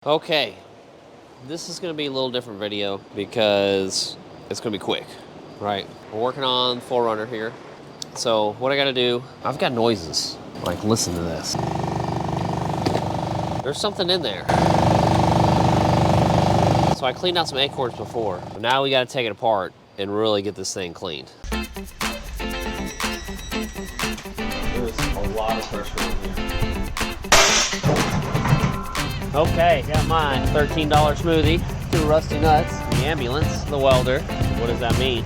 Okay, this is going to be a little different video because it's going to be quick, right? We're working on 4Runner here. So what I got to do, I've got noises. Like, listen to this. There's something in there. So I cleaned out some acorns before, but now we got to take it apart and really get this thing cleaned. There's a lot of pressure in here. Okay, got mine. $13 smoothie, 2 rusty nuts, the ambulance, the welder. What does that mean?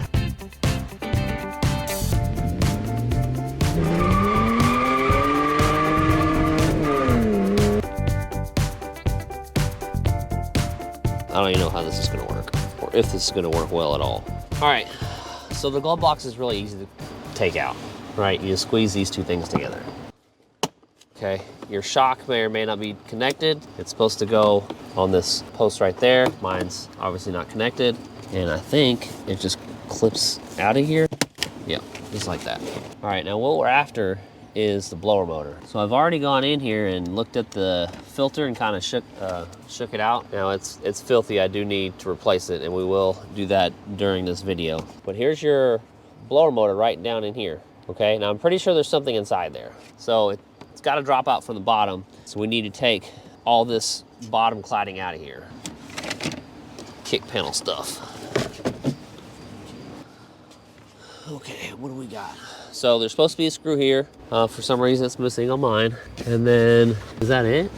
I don't even know how this is gonna work, or if this is gonna work well at all. All right, so the glove box is really easy to take out, right? You just squeeze these two things together. Okay, your shock may or may not be connected. It's supposed to go on this post right there. Mine's obviously not connected. And I think it just clips out of here. Yeah, just like that. All right, now what we're after is the blower motor. So I've already gone in here and looked at the filter and kind of shook it out. Now it's filthy, I do need to replace it, and we will do that during this video. But here's your blower motor right down in here, okay? Now I'm pretty sure there's something inside there. So it's got to drop out from the bottom, so we need to take all this bottom cladding out of here. Kick panel stuff. Okay, what do we got? So there's supposed to be a screw here. For some reason it's missing on mine. And then, is that it?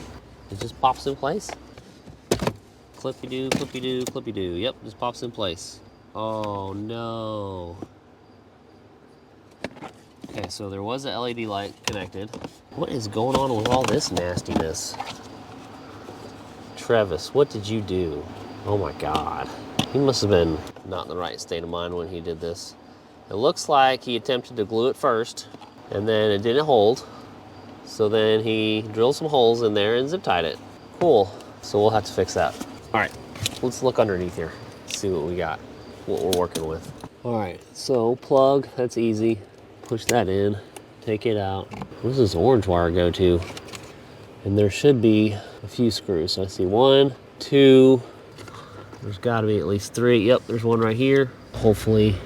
It just pops in place? Clippy-doo, clippy-doo, clippy-doo. Yep, just pops in place. Oh no. Okay, so there was a LED light connected. What is going on with all this nastiness? Travis, what did you do? Oh my God. He must have been not in the right state of mind when he did this. It looks like he attempted to glue it first, and then it didn't hold. So then he drilled some holes in there and zip tied it. Cool, so we'll have to fix that. All right, let's look underneath here, see what we got, what we're working with. All right, so plug, that's easy. Push that in, take it out. Where does this orange wire go to? And there should be a few screws. So I see 1, 2, there's gotta be at least 3. Yep, there's one right here. Hopefully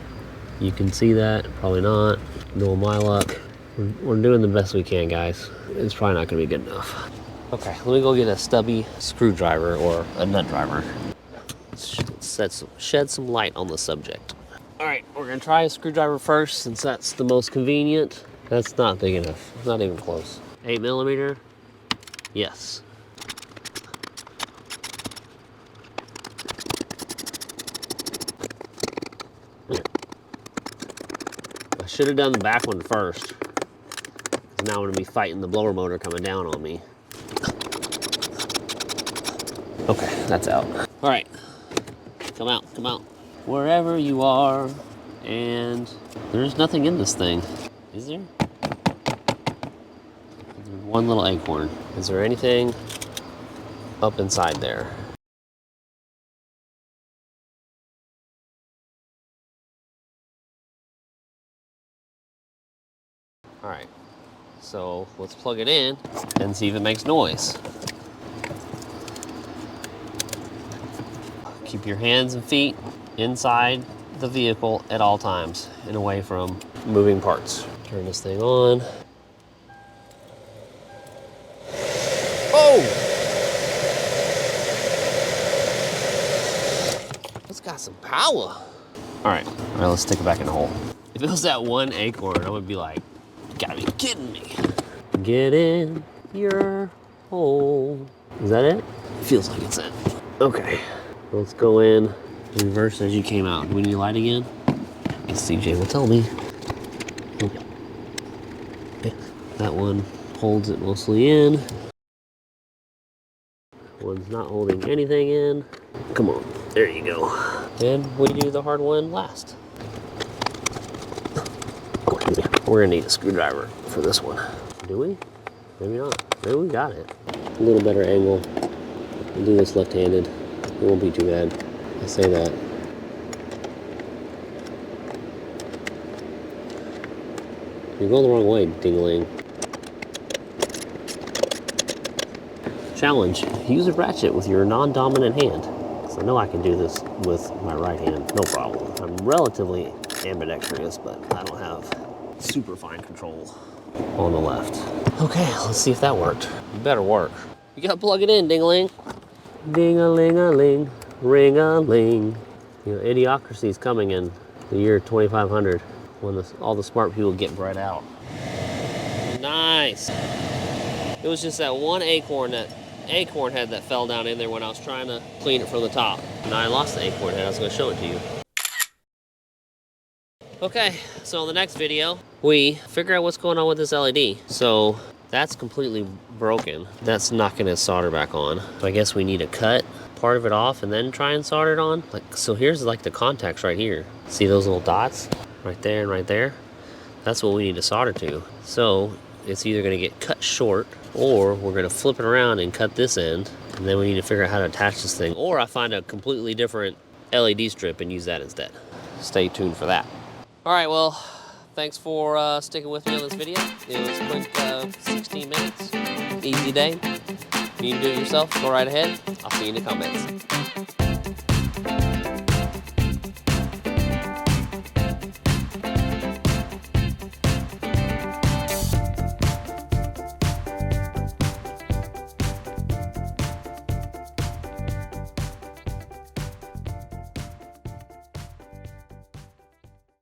you can see that, probably not. Knowing my luck. We're doing the best we can, guys. It's probably not gonna be good enough. Okay, let me go get a stubby screwdriver or a nut driver. Shed some light on the subject. All right, we're gonna try a screwdriver first since that's the most convenient. That's not big enough, it's not even close. 8mm, yes. I should have done the back one first. Now I'm gonna be fighting the blower motor coming down on me. Okay, that's out. All right, come out, come out. Wherever you are, and there's nothing in this thing, is there? There's one little acorn. Is there anything up inside there? All right, so let's plug it in and see if it makes noise. Keep your hands and feet inside the vehicle at all times and away from moving parts. Turn this thing on. Oh! It's got some power. All right, let's stick it back in the hole. If it was that one acorn, I would be like, you gotta be kidding me. Get in your hole. Is that it? Feels like it's it. Okay, let's go in reverse as you came out. Do we need light again? Yes, CJ will tell me. Okay. That one holds it mostly in. One's not holding anything in. Come on, there you go. And we do the hard one last. We're gonna need a screwdriver for this one. Do we? Maybe not. Maybe we got it. A little better angle. We'll do this left-handed. It won't be too bad. I say that. You're going the wrong way, ding-a-ling. Challenge, use a ratchet with your non-dominant hand. So I know I can do this with my right hand, no problem. I'm relatively ambidextrous, but I don't have super fine control on the left. Okay, let's see if that worked. It better work. You gotta plug it in, ding-a-ling. Ding-a-ling-a-ling, ring-a-ling. You know, idiocracy is coming in the year 2500 when all the smart people get bred out. Nice. It was just that one acorn head that fell down in there when I was trying to clean it from the top. Now I lost the acorn head. I was going to show it to you. Okay, so in the next video, we figure out what's going on with this LED. So that's completely broken. That's not going to solder back on. So I guess we need to cut part of it off and then try and solder it on. Like, so here's like the contacts right here. See those little dots right there and right there? That's what we need to solder to. So it's either going to get cut short, or we're going to flip it around and cut this end, and then we need to figure out how to attach this thing, or I find a completely different LED strip and use that instead. Stay tuned for that. All right, well, thanks for sticking with me on this video. It was a quick 16 minutes, easy day. If you can do it yourself, go right ahead. I'll see you in the comments.